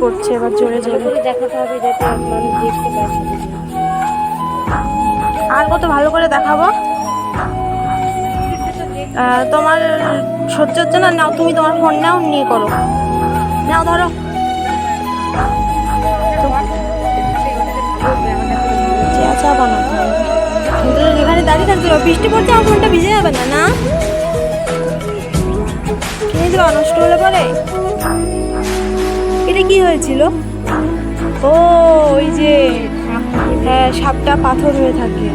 পড়ছে এবার জোরে জোরে। দেখাতে হবে যাতে মানুষ দেখতে পায়। আর কত ভালো করে দেখাবো? তোমার সহ্য হচ্ছে না, নাও তুমি তোমার ফোন নাও, নিয়ে করো, নাও ধরো। চা বানাতে হবে, এখানে দাঁড়িয়ে থাকতে হবে, বৃষ্টি পড়ছে, আমার ফোনটা ভিজে যাবে না? না কিনে দেওয়া নষ্ট হলে পরে। এটা কি হয়েছিল? ও ওই যে হ্যাঁ, সাপটা পাথর হয়ে থাকে,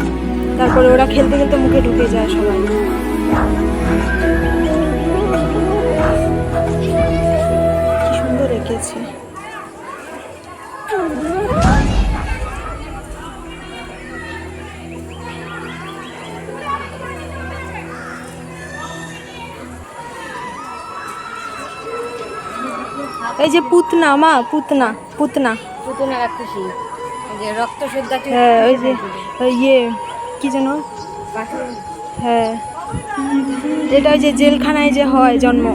তারপরে ওরা খেলতে খেলতে মুখে ঢুকে যায় সবাই। কি সুন্দর এঁকেছে। এই যে পুতনা, মা পুতনা, পুতনা পুতনা রাক্ষসী, যে রক্ত শুদ্ধা। হ্যাঁ, ওই যে ইয়ে কি যেন, হ্যাঁ, এটা ওই যে জেলখানায় যে হয় জন্ম।